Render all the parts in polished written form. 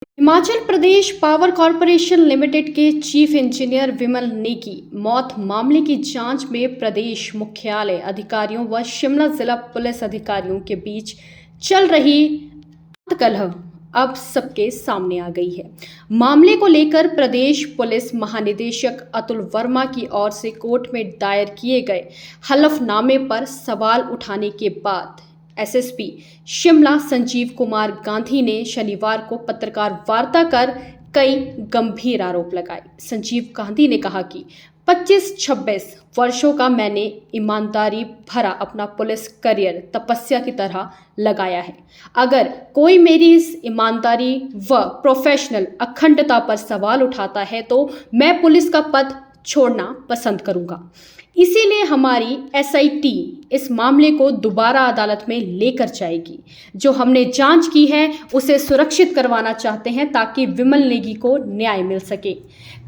Himachal Pradesh power corporation limited के chief engineer विमल नेगी मौत मामले की जांच में प्रदेश मुख्यालय अधिकारियों व शिमला जिला पुलिस अधिकारियों के बीच चल रही कलह अब सबके सामने आ गई है। मामले को लेकर प्रदेश पुलिस महानिदेशक अतुल वर्मा की ओर से कोर्ट में दायर किए गए हलफनामे पर सवाल उठाने के बाद एसएसपी शिमला संजीव कुमार गांधी ने शनिवार को पत्रकार वार्ता कर कई गंभीर आरोप लगाए। संजीव गांधी ने कहा कि 25-26 वर्षों का मैंने ईमानदारी भरा अपना पुलिस करियर तपस्या की तरह लगाया है। अगर कोई मेरी इस ईमानदारी व प्रोफेशनल अखंडता पर सवाल उठाता है तो मैं पुलिस का पद छोड़ना पसंद करूंगा। इसीलिए हमारी एसआईटी इस मामले को दोबारा अदालत में लेकर जाएगी। जो हमने जांच की है उसे सुरक्षित करवाना चाहते हैं ताकि विमल नेगी को न्याय मिल सके।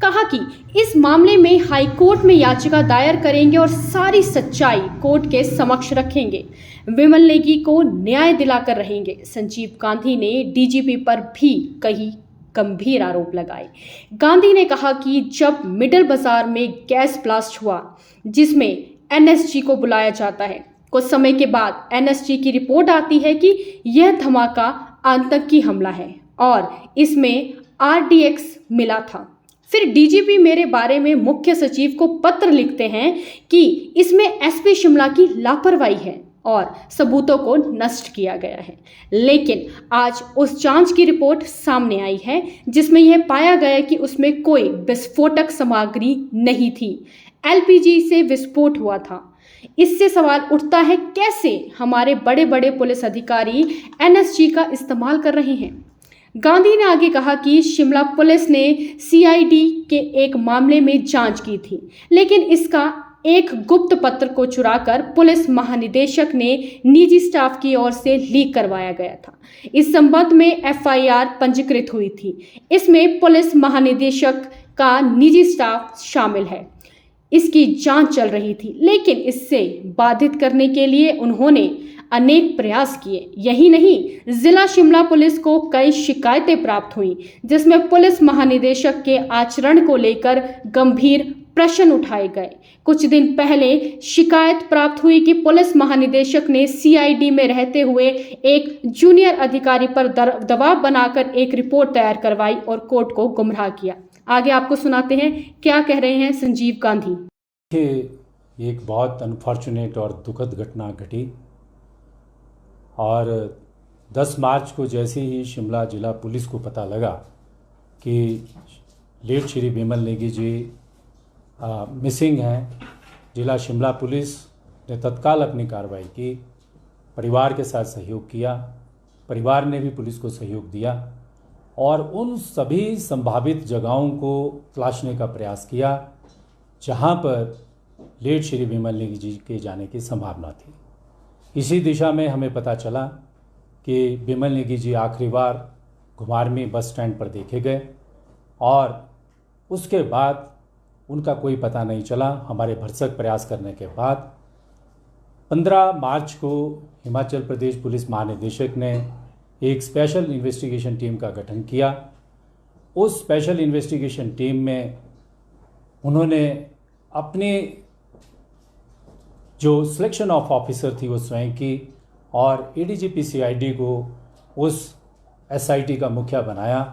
कहा कि इस मामले में हाई कोर्ट में याचिका दायर करेंगे और सारी सच्चाई कोर्ट के समक्ष रखेंगे। विमल नेगी को न्याय दिलाकर रहेंगे। संजीव गांधी ने डीजीपी पर भी कई गंभीर आरोप लगाए। गांधी ने कहा कि जब मिडल बाजार में गैस ब्लास्ट हुआ जिसमें एनएसजी को बुलाया जाता है, कुछ समय के बाद एनएसजी की रिपोर्ट आती है कि यह धमाका आतंकी हमला है और इसमें आरडीएक्स मिला था। फिर डीजीपी मेरे बारे में मुख्य सचिव को पत्र लिखते हैं कि इसमें एसपी शिमला की लापरवाही है और सबूतों को नष्ट किया गया है। लेकिन आज उस जांच की रिपोर्ट सामने आई है जिसमें यह पाया गया कि उसमें कोई विस्फोटक सामग्री नहीं थी, एलपीजी से विस्फोट हुआ था। इससे सवाल उठता है कैसे हमारे बड़े बड़े पुलिस अधिकारी एनएसजी का इस्तेमाल कर रहे हैं। गांधी ने आगे कहा कि शिमला पुलिस ने सीआईडी के एक मामले में जांच की थी, लेकिन इसका एक गुप्त पत्र को चुराकर पुलिस महानिदेशक ने निजी स्टाफ की ओर से लीक करवाया गया था। इस संबंध में एफआईआर पंजीकृत हुई थी। इसमें पुलिस महानिदेशक का निजी स्टाफ शामिल है। इसकी जांच चल रही थी, लेकिन इससे बाधित करने के लिए उन्होंने अनेक प्रयास किए। यही नहीं, जिला शिमला पुलिस को कई शिकायतें प्राप्त हुई जिसमें पुलिस महानिदेशक के आचरण को लेकर गंभीर प्रश्न उठाए गए। कुछ दिन पहले शिकायत प्राप्त हुई कि पुलिस महानिदेशक ने सीआईडी में रहते हुए एक जूनियर अधिकारी पर दबाव बनाकर एक रिपोर्ट तैयार करवाई और कोर्ट को गुमराह किया। आगे आपको सुनाते हैं क्या कह रहे हैं संजीव गांधी। एक बहुत अनफॉर्चुनेट और दुखद घटना घटी और 10 मार्च को जैसे ही शिमला जिला पुलिस को पता लगा कि लेट श्री विमल नेगी जी मिसिंग हैं, जिला शिमला पुलिस ने तत्काल अपनी कार्रवाई की, परिवार के साथ सहयोग किया, परिवार ने भी पुलिस को सहयोग दिया और उन सभी संभावित जगहों को तलाशने का प्रयास किया जहां पर लेट श्री विमल नेगी जी के जाने की संभावना थी। इसी दिशा में हमें पता चला कि विमल नेगी जी आखिरी बार घुमारवीं बस स्टैंड पर देखे गए और उसके बाद उनका कोई पता नहीं चला। हमारे भरसक प्रयास करने के बाद 15 मार्च को हिमाचल प्रदेश पुलिस महानिदेशक ने एक स्पेशल इन्वेस्टिगेशन टीम का गठन किया। उस स्पेशल इन्वेस्टिगेशन टीम में उन्होंने अपनी जो सिलेक्शन ऑफ ऑफिसर थी वो स्वयं की और एडीजीपी सीआईडी को उस एसआईटी का मुखिया बनाया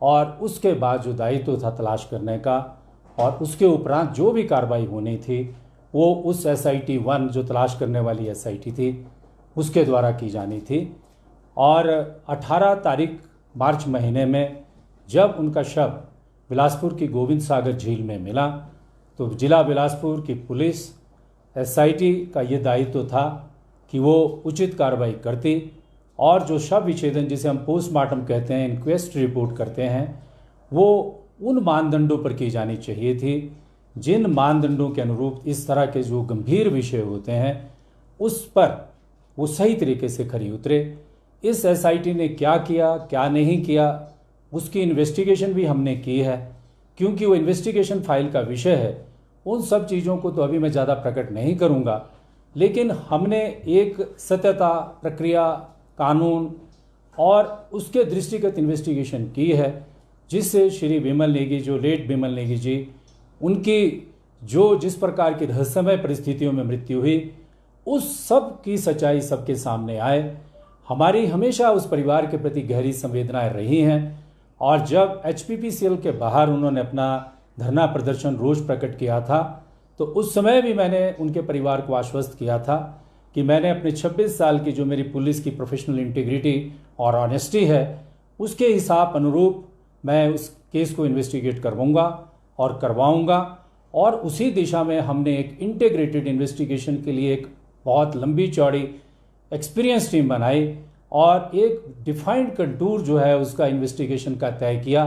और उसके बाद जो दायित्व था तलाश करने का और उसके उपरांत जो भी कार्रवाई होनी थी वो उस एसआईटी 1 जो तलाश करने वाली एसआईटी थी उसके द्वारा की जानी थी। और 18 तारीख मार्च महीने में जब उनका शव बिलासपुर की गोविंद सागर झील में मिला तो जिला बिलासपुर की पुलिस एसआईटी का ये दायित्व था कि वो उचित कार्रवाई करती और जो शव विच्छेदन जिसे हम पोस्टमार्टम कहते हैं, इंक्वेस्ट रिपोर्ट करते हैं, वो उन मानदंडों पर की जानी चाहिए थी जिन मानदंडों के अनुरूप इस तरह के जो गंभीर विषय होते हैं उस पर वो सही तरीके से खरी उतरे। इस एसआईटी ने क्या किया क्या नहीं किया उसकी इन्वेस्टिगेशन भी हमने की है, क्योंकि वो इन्वेस्टिगेशन फाइल का विषय है। उन सब चीज़ों को तो अभी मैं ज़्यादा प्रकट नहीं करूँगा, लेकिन हमने एक सत्यता, प्रक्रिया, कानून, और उसके दृष्टिगत इन्वेस्टिगेशन की है, जिससे श्री विमल नेगी, जो लेट विमल नेगी जी, उनकी जो जिस प्रकार की रहस्यमय परिस्थितियों में मृत्यु हुई, उस सब की सच्चाई सबके सामने आए। हमारी हमेशा उस परिवार के प्रति गहरी संवेदनाएं रही हैं और जब HPPCL के बाहर उन्होंने अपना धरना प्रदर्शन रोष प्रकट किया था, तो उस समय भी मैंने उनके परिवार को आश्वस्त किया था कि मैंने अपने 26 साल की जो मेरी पुलिस की प्रोफेशनल इंटीग्रिटी और ऑनेस्टी है, उसके हिसाब अनुरूप मैं उस केस को इन्वेस्टिगेट करवाऊंगा और करवाऊंगा। और उसी दिशा में हमने एक इंटीग्रेटेड इन्वेस्टिगेशन के लिए एक बहुत लंबी चौड़ी एक्सपीरियंस टीम बनाई और एक डिफाइंड कंटूर जो है उसका इन्वेस्टिगेशन का तय किया।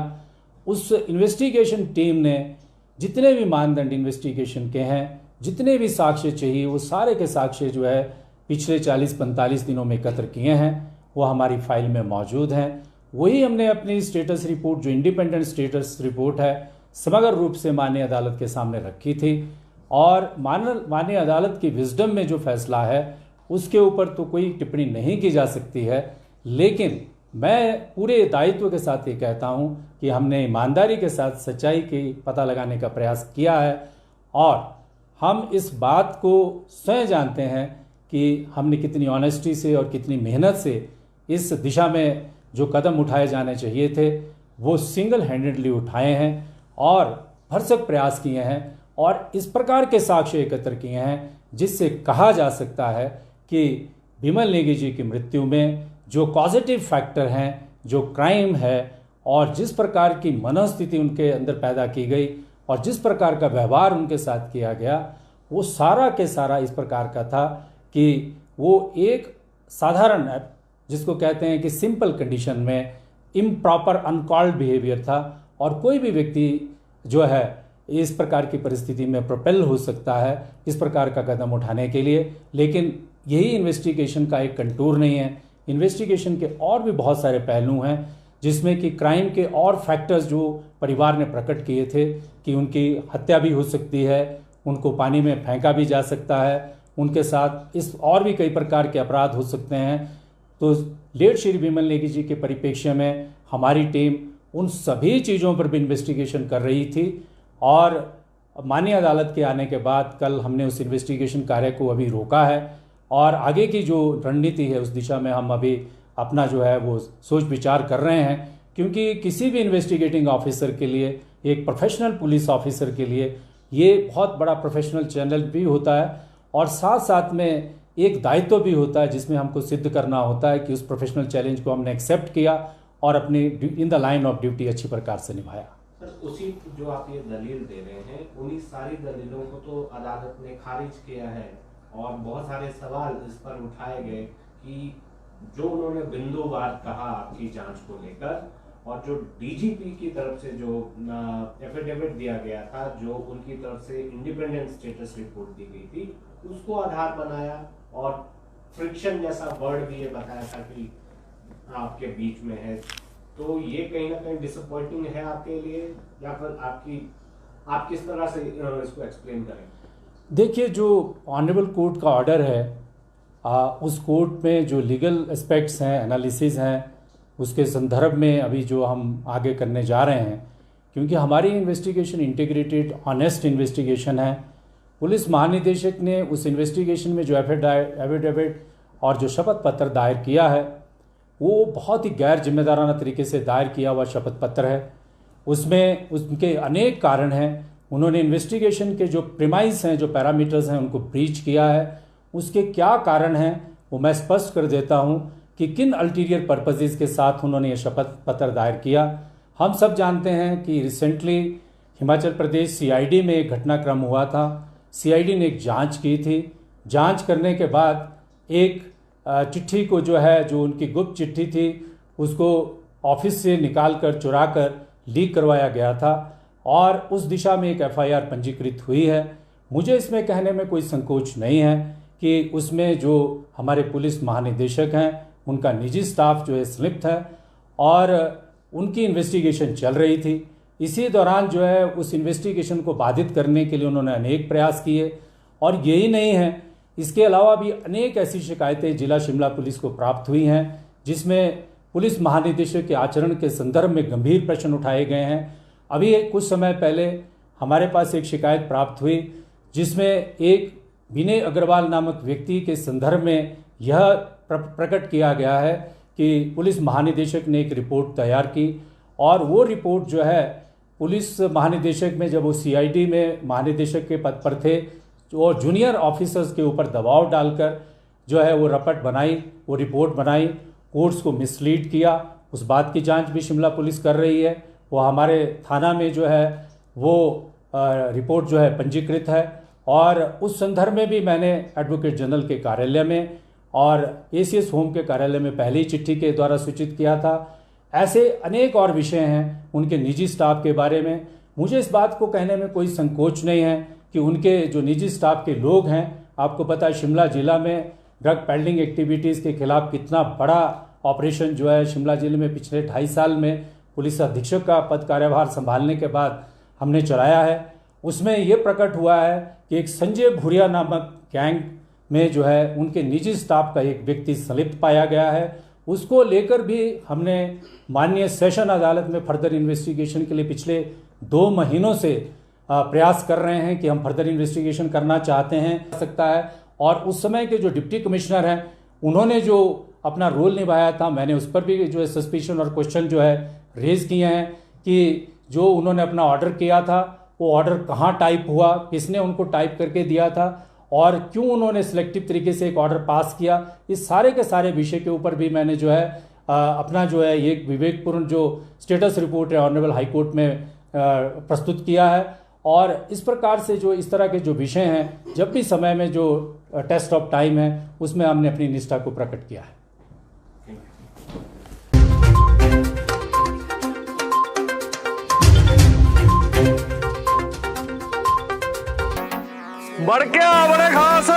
उस इन्वेस्टिगेशन टीम ने जितने भी मानदंड इन्वेस्टिगेशन के हैं, जितने भी साक्ष्य चाहिए, वो सारे के साक्ष्य जो है पिछले 40-45 दिनों में एकत्र किए हैं, वो हमारी फाइल में मौजूद हैं। वही हमने अपनी स्टेटस रिपोर्ट, जो इंडिपेंडेंट स्टेटस रिपोर्ट है, समग्र रूप से माननीय अदालत के सामने रखी थी और माननीय अदालत की विजडम में जो फैसला है उसके ऊपर तो कोई टिप्पणी नहीं की जा सकती है। लेकिन मैं पूरे दायित्व के साथ ये कहता हूँ कि हमने ईमानदारी के साथ सच्चाई की पता लगाने का प्रयास किया है और हम इस बात को स्वयं जानते हैं कि हमने कितनी ऑनेस्टी से और कितनी मेहनत से इस दिशा में जो कदम उठाए जाने चाहिए थे वो सिंगल हैंडेडली उठाए हैं और भरसक प्रयास किए हैं और इस प्रकार के साक्ष्य एकत्र किए हैं जिससे कहा जा सकता है कि विमल नेगी जी की मृत्यु में जो पॉजिटिव फैक्टर हैं, जो क्राइम है और जिस प्रकार की मनोस्थिति उनके अंदर पैदा की गई और जिस प्रकार का व्यवहार उनके साथ किया गया, वो सारा के सारा इस प्रकार का था कि वो एक साधारण, जिसको कहते हैं कि सिंपल कंडीशन में इम्प्रॉपर अनकॉल्ड बिहेवियर था और कोई भी व्यक्ति जो है इस प्रकार की परिस्थिति में प्रोपेल हो सकता है इस प्रकार का कदम उठाने के लिए। लेकिन यही इन्वेस्टिगेशन का एक कंटूर नहीं है। इन्वेस्टिगेशन के और भी बहुत सारे पहलू हैं जिसमें कि क्राइम के और फैक्टर्स जो परिवार ने प्रकट किए थे कि उनकी हत्या भी हो सकती है, उनको पानी में फेंका भी जा सकता है, उनके साथ इस और भी कई प्रकार के अपराध हो सकते हैं। तो लेट श्री विमल नेगी जी के परिप्रेक्ष्य में हमारी टीम उन सभी चीज़ों पर भी इन्वेस्टिगेशन कर रही थी और माननीय अदालत के आने के बाद कल हमने उस इन्वेस्टिगेशन कार्य को अभी रोका है और आगे की जो रणनीति है उस दिशा में हम अभी अपना जो है वो सोच विचार कर रहे हैं, क्योंकि किसी भी इन्वेस्टिगेटिंग ऑफिसर के लिए, एक प्रोफेशनल पुलिस ऑफिसर के लिए ये बहुत बड़ा प्रोफेशनल चैलेंज भी होता है और साथ साथ में एक दायित्व भी होता है जिसमें हमको सिद्ध करना होता है कि उस प्रोफेशनल चैलेंज को हमने एक्सेप्ट किया और अपनी in the line of duty अच्छी प्रकार से निभाया। सर, उसी जो आप ये दलील दे रहे हैं उन्हीं सारी दलीलों को तो अदालत ने खारिज किया है और बहुत सारे सवाल इस पर उठाए गए कि जो उन्होंने बिंदुवार कहा आपकी जांच को लेकर और जो डीजीपी की तरफ से जो एफिडेविट दिया गया था, जो उनकी तरफ से इंडिपेंडेंट स्टेटस रिपोर्ट दी गई थी, उसको आधार बनाया और फ्रिक्शन जैसा वर्ड भी ये बताया था कि आपके बीच में है। तो ये कहीं ना कहीं डिसअपॉइंटिंग है आपके लिए या फिर आप किस तरह से इसको एक्सप्लेन करें? देखिए, जो ऑनरेबल कोर्ट का ऑर्डर है उस कोर्ट में जो लीगल एस्पेक्ट्स हैं, एनालिसिस हैं, उसके संदर्भ में अभी जो हम आगे करने जा रहे हैं, क्योंकि हमारी इन्वेस्टिगेशन इंटीग्रेटेड ऑनेस्ट इन्वेस्टिगेशन है। पुलिस महानिदेशक ने उस इन्वेस्टिगेशन में जो एफिडेविट और जो शपथ पत्र दायर किया है वो बहुत ही गैर जिम्मेदाराना तरीके से दायर किया हुआ शपथ पत्र है। उसमें उनके अनेक कारण हैं। उन्होंने इन्वेस्टिगेशन के जो प्रीमाइस हैं, जो पैरामीटर्स हैं, उनको ब्रीच किया है। उसके क्या कारण हैं वो मैं स्पष्ट कर देता हूं कि किन अल्टीरियर पर्पसेस के साथ उन्होंने ये शपथ पत्र दायर किया। हम सब जानते हैं कि रिसेंटली हिमाचल प्रदेश सीआईडी में एक घटनाक्रम हुआ था। सीआईडी ने एक जांच की थी। जांच करने के बाद एक चिट्ठी को जो है, जो उनकी गुप्त चिट्ठी थी, उसको ऑफिस से निकाल कर चुरा कर लीक करवाया गया था और उस दिशा में एक एफआईआर पंजीकृत हुई है। मुझे इसमें कहने में कोई संकोच नहीं है कि उसमें जो हमारे पुलिस महानिदेशक हैं उनका निजी स्टाफ जो है संलिप्त है और उनकी इन्वेस्टिगेशन चल रही थी। इसी दौरान जो है उस इन्वेस्टिगेशन को बाधित करने के लिए उन्होंने अनेक प्रयास किए और यही नहीं है, इसके अलावा भी अनेक ऐसी शिकायतें जिला शिमला पुलिस को प्राप्त हुई हैं जिसमें पुलिस महानिदेशक के आचरण के संदर्भ में गंभीर प्रश्न उठाए गए हैं। अभी कुछ समय पहले हमारे पास एक शिकायत प्राप्त हुई जिसमें एक विनय अग्रवाल नामक व्यक्ति के संदर्भ में यह प्रकट किया गया है कि पुलिस महानिदेशक ने एक रिपोर्ट तैयार की और वो रिपोर्ट जो है पुलिस महानिदेशक में जब वो सीआईडी में महानिदेशक के पद पर थे और जूनियर ऑफिसर्स के ऊपर दबाव डालकर जो है वो रपट बनाई, वो रिपोर्ट बनाई, कोर्ट्स को मिसलीड किया। उस बात की जांच भी शिमला पुलिस कर रही है। वो हमारे थाना में जो है वो रिपोर्ट जो है पंजीकृत है और उस संदर्भ में भी मैंने एडवोकेट जनरल के कार्यालय में और एसीएस होम के कार्यालय में पहले ही चिट्ठी के द्वारा सूचित किया था। ऐसे अनेक और विषय हैं उनके निजी स्टाफ के बारे में। मुझे इस बात को कहने में कोई संकोच नहीं है कि उनके जो निजी स्टाफ के लोग हैं, आपको पता है शिमला जिला में ड्रग पेडलिंग एक्टिविटीज़ के खिलाफ कितना बड़ा ऑपरेशन जो है शिमला जिले में पिछले 2.5 साल में पुलिस अधीक्षक का पद कार्यभार संभालने के बाद हमने चलाया है। उसमें ये प्रकट हुआ है कि एक संजय भूरिया नामक गैंग में जो है उनके निजी स्टाफ का एक व्यक्ति संलिप्त पाया गया है। उसको लेकर भी हमने माननीय सेशन अदालत में फर्दर इन्वेस्टिगेशन के लिए पिछले 2 महीनों से प्रयास कर रहे हैं कि हम फर्दर इन्वेस्टिगेशन करना चाहते हैं सकता है। और उस समय के जो डिप्टी कमिश्नर हैं उन्होंने जो अपना रोल निभाया था, मैंने उस पर भी जो है सस्पिशन और क्वेश्चन जो है रेज किए हैं कि जो उन्होंने अपना ऑर्डर किया था वो ऑर्डर कहाँ टाइप हुआ, किसने उनको टाइप करके दिया था और क्यों उन्होंने सिलेक्टिव तरीके से एक ऑर्डर पास किया। इस सारे के सारे विषय के ऊपर भी मैंने जो है अपना जो है एक विवेकपूर्ण जो स्टेटस रिपोर्ट है ऑनरेबल हाई कोर्ट में प्रस्तुत किया है। और इस प्रकार से जो इस तरह के जो विषय हैं, जब भी समय में जो टेस्ट ऑफ टाइम है उसमें हमने अपनी निष्ठा को प्रकट किया है। बड़े खास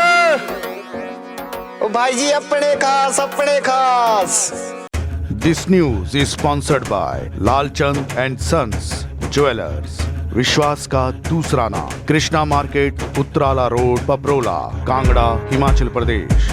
ओ भाई जी, अपने खास। This news is sponsored by Lalchand and sons jewellers, विश्वास का दूसरा नाम, Krishna market, Uttarala road, Paprola, Kangra, Himachal Pradesh.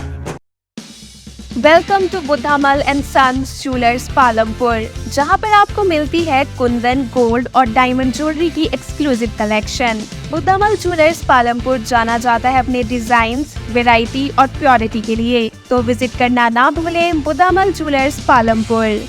Welcome to Buddhamal and sons jewellers Palampur, जहां पर आपको मिलती है कुंदन, गोल्ड और डायमंड ज्वेलरी की exclusive collection. Buddhamal jewellers Palampur जाना जाता है अपने डिजाइन्स, वैरायटी और प्योरिटी के लिए, तो विजिट करना ना भूलें बुद्धामल ज्वेलर्स पालमपुर।